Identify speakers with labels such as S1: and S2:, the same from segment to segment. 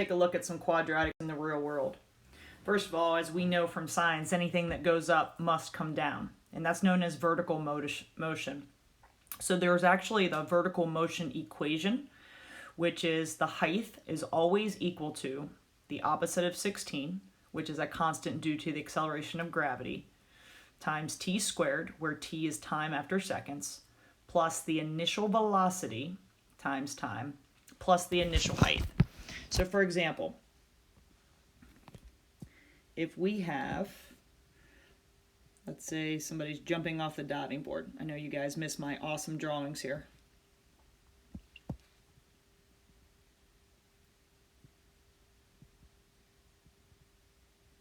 S1: take a look at some quadratics in the real world. First of all, as we know from science, anything that goes up must come down, and that's known as vertical motion. So there's actually the vertical motion equation, which is the height is always equal to the opposite of 16, which is a constant due to the acceleration of gravity, times t squared, where t is time after seconds, plus the initial velocity times time, plus the initial height. So for example, if we have, let's say somebody's jumping off the diving board. I know you guys miss my awesome drawings here.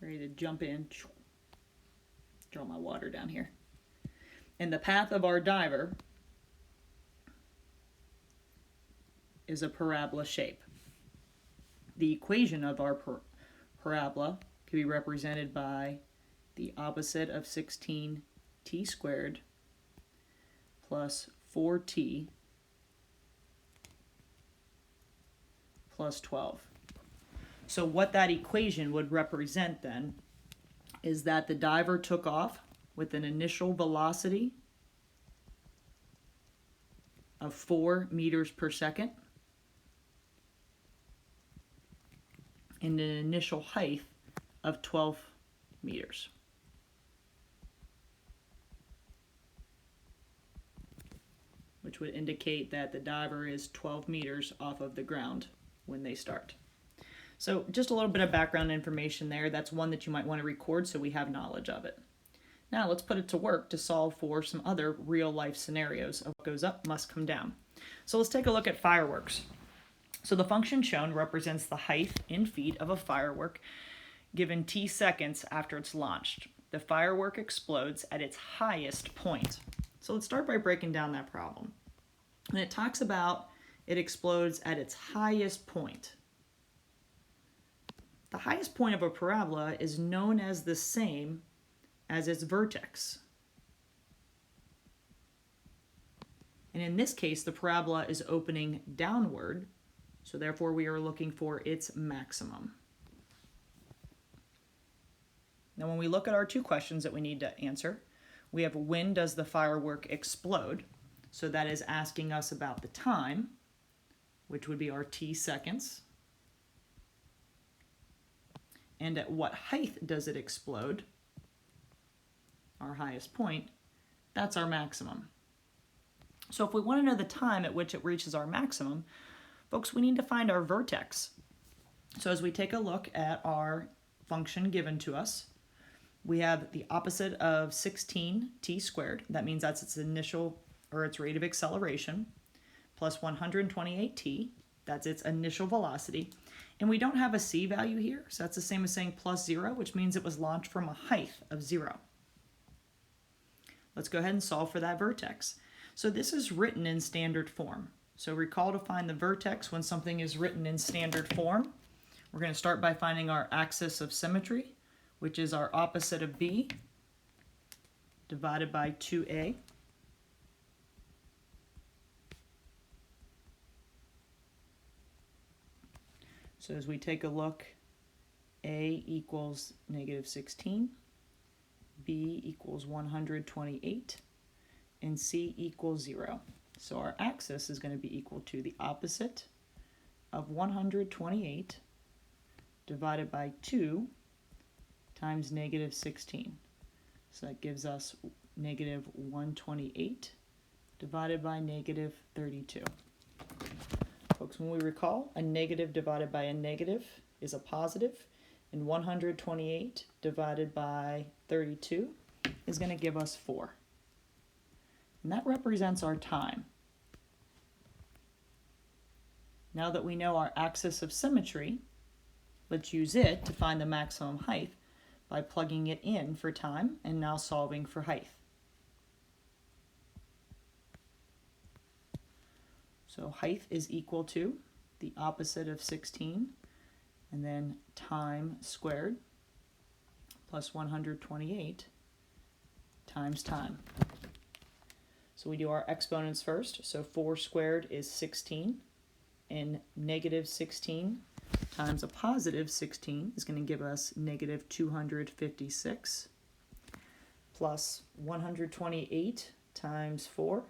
S1: Ready to jump in. Draw my water down here. And the path of our diver is a parabola shape. The equation of our parabola can be represented by the opposite of 16 t squared plus 4t plus 12. So what that equation would represent then is that the diver took off with an initial velocity of 4 meters per second and an initial height of 12 meters. Which would indicate that the diver is 12 meters off of the ground when they start. So just a little bit of background information there. That's one that you might want to record so we have knowledge of it. Now let's put it to work to solve for some other real life scenarios of what goes up must come down. So let's take a look at fireworks. So the function shown represents the height in feet of a firework given t seconds after it's launched. The firework explodes at its highest point. So let's start by breaking down that problem. And it talks about it explodes at its highest point. The highest point of a parabola is known as the same as its vertex. And in this case, the parabola is opening downward, so therefore we are looking for its maximum. Now when we look at our two questions that we need to answer, we have when does the firework explode? So that is asking us about the time, which would be our t seconds. And at what height does it explode? Our highest point, that's our maximum. So if we want to know the time at which it reaches our maximum, folks, we need to find our vertex. So as we take a look at our function given to us, we have the opposite of 16 t squared. That means that's its initial, or its rate of acceleration, plus 128 t. That's its initial velocity. And we don't have a c value here, so that's the same as saying plus 0, which means it was launched from a height of 0. Let's go ahead and solve for that vertex. So this is written in standard form. So recall to find the vertex when something is written in standard form. We're going to start by finding our axis of symmetry, which is our opposite of b divided by 2a. So as we take a look, a equals negative 16, b equals 128, and c equals 0. So our axis is going to be equal to the opposite of 128 divided by 2 times negative 16. So that gives us negative 128 divided by negative 32. Folks, when we recall, a negative divided by a negative is a positive, and 128 divided by 32 is going to give us 4. And that represents our time. Now that we know our axis of symmetry, let's use it to find the maximum height by plugging it in for time and now solving for height. So height is equal to the opposite of 16 and then time squared plus 128 times time. So we do our exponents first. So 4 squared is 16 and negative 16 times a positive 16 is going to give us negative 256 plus 128 times 4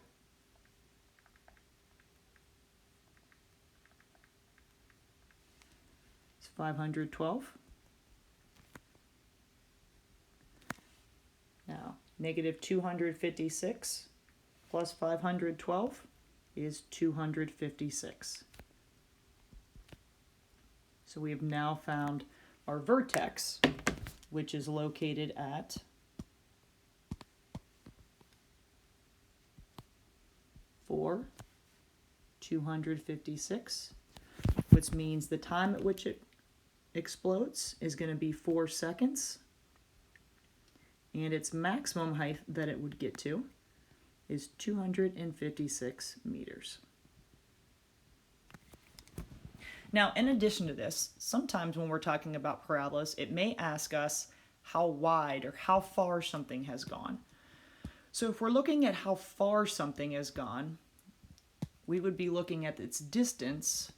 S1: is 512. Now, negative 256 plus 512 is 256. So we have now found our vertex, which is located at 4, 256, which means the time at which it explodes is going to be 4 seconds, and its maximum height that it would get to is 256 meters. Now, in addition to this, sometimes when we're talking about parabolas, it may ask us how wide or how far something has gone. So if we're looking at how far something has gone, we would be looking at its distance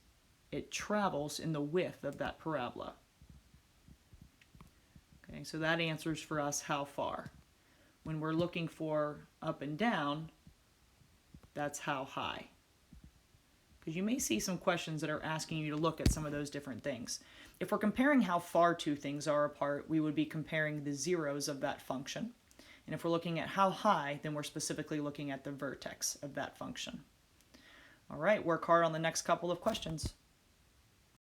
S1: it travels in the width of that parabola. Okay, so that answers for us how far. When we're looking for up and down, that's how high. Because you may see some questions that are asking you to look at some of those different things. If we're comparing how far two things are apart, we would be comparing the zeros of that function. And if we're looking at how high, then we're specifically looking at the vertex of that function. All right, work hard on the next couple of questions.